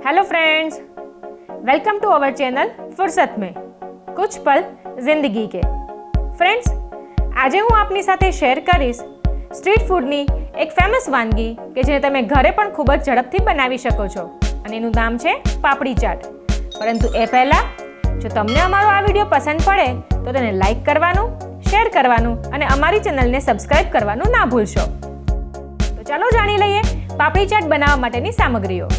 Hello friends, welcome to our channel फुर्सत में कुछ पल जिंदगी के। फ्रेंड्स, આજે હું આપની સાથે શેર કરીશ સ્ટ્રીટ ફૂડની એક ફેમસ વાનગી કે જેને તમે ઘરે પણ ખૂબ જ ઝડપથી બનાવી શકો છો અને એનું નામ છે પાપડી ચાટ। પરંતુ એ પહેલાં જો તમને અમારો આ વિડીયો પસંદ પડે તો તેને લાઈક કરવાનું, શેર કરવાનું અને અમારી ચેનલને સબસ્ક્રાઈબ કરવાનું ના ભૂલશો। તો ચાલો જાણી લઈએ પાપડી ચાટ બનાવવા માટેની સામગ્રીઓ।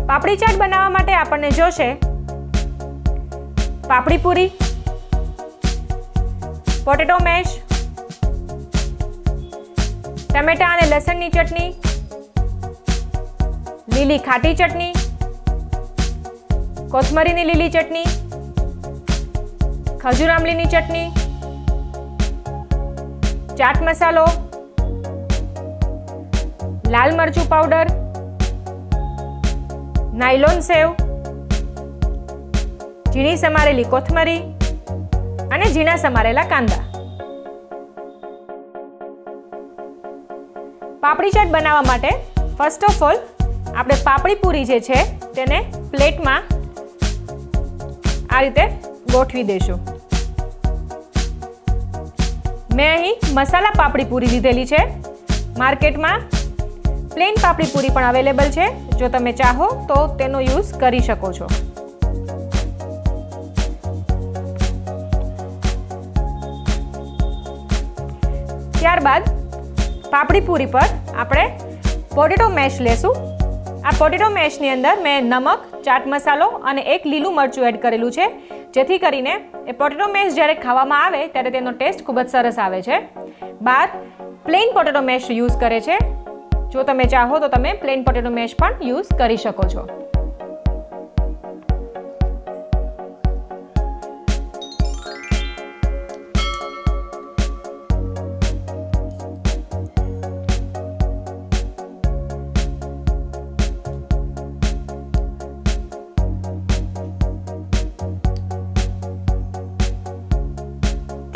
પાપડી ચાટ બનાવવા માટે આપણને જોશે પાપડી પૂરી, પોટેટો મેશ, ટમેટા અને લસણની ચટણી, લીલી ખાટી ચટણી, કોથમરીની લીલી ચટણી, ખજૂર આમલીની ચટણી, ચાટ મસાલો, લાલ મરચું પાવડર, નાયલોન સેવ, ઝીણી સમારેલી કોથમરી અને ઝીણા સમારેલા કાંદા। પાપડી ચાટ બનાવવા માટે ફર્સ્ટ ઓફ ઓલ આપણે પાપડી પૂરી જે છે તેને પ્લેટમાં આ રીતે ગોઠવી દઈશું। મેં અહીં મસાલા પાપડી પૂરી લીધેલી છે। માર્કેટમાં પ્લેન પાપડી પૂરી પણ અવેલેબલ છે, જો તમે ચાહો તો તેનો યુઝ કરી શકો છો। ત્યારબાદ પાપડી પૂરી પર આપણે પોટેટો મેશ લેશું। આ પોટેટો મેશની અંદર મેં નમક, ચાટ મસાલો અને એક લીલું મરચું એડ કરેલું છે, જેથી કરીને એ પોટેટો મેશ જ્યારે ખાવામાં આવે ત્યારે તેનો ટેસ્ટ ખૂબ જ સરસ આવે છે। બહાર પ્લેન પોટેટો મેશ યુઝ કરે છે, જો તમે ચાહો તો તમે પ્લેન પોટેટો મેશ પણ યુઝ કરી શકો છો।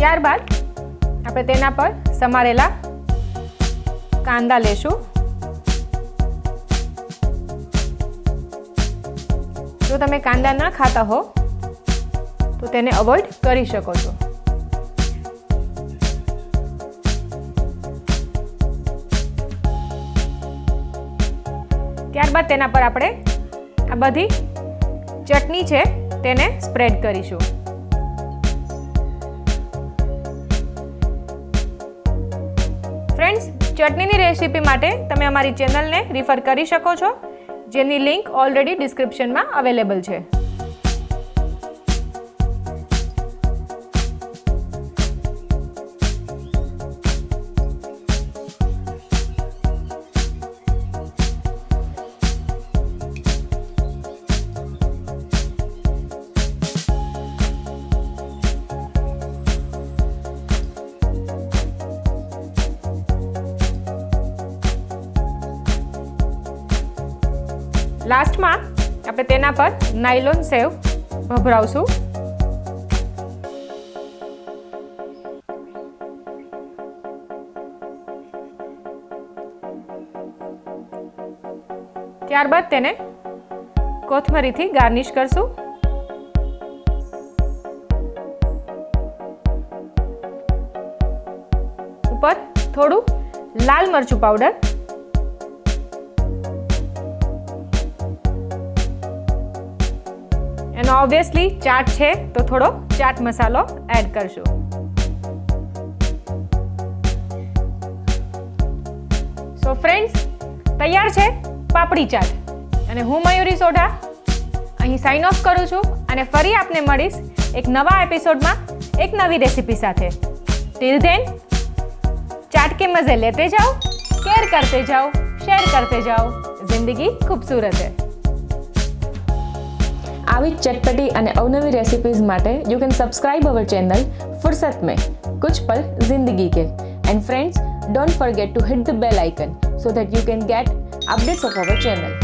ત્યારબાદ આપણે તેના પર સમારેલા કાંદા લેશું। જો તમે કાંદા ના ખાતા હો તો તેને અવોઇડ કરી શકો છો। ત્યારબાદ તેના પર આપણે આ બધી ચટણી છે તેને સ્પ્રેડ કરીશું। ફ્રેન્ડ્સ, ચટણીની રેસીપી માટે તમે અમારી ચેનલને રિફર કરી શકો છો, જેની લિંક ઓલરેડી ડિસ્ક્રિપ્શનમાં અવેલેબલ છે। લાસ્ટમાં આપણે તેના પર નાયલોન સેવ ભભરાવશું। ત્યારબાદ તેને કોથમરીથી ગાર્નિશ કરશું। ઉપર થોડું લાલ મરચું પાવડર, એનો ઓબ્વિયસલી ચાટ છે તો થોડો ચાટ મસાલો એડ કરશું। સો ફ્રેન્ડ્સ, તૈયાર છે પાપડી ચાટ અને હું મયુરી સોઢા અહીં સાઇન ઓફ કરું છું અને ફરી આપને મળીશ એક નવા એપિસોડમાં એક નવી રેસીપી સાથે। ટિલ ધેન, ચાટ के मजे लेते जाओ, केयर करते जाओ, शेयर करते जाओ, जिंदगी खूबसूरत है। આવી ચટપટી અને અવનવી રેસિપીઝ માટે you can subscribe our channel Fursat Mein Kuch Pal Zindagi Ke. And friends, don't forget to hit the bell icon so that you can get updates of our channel।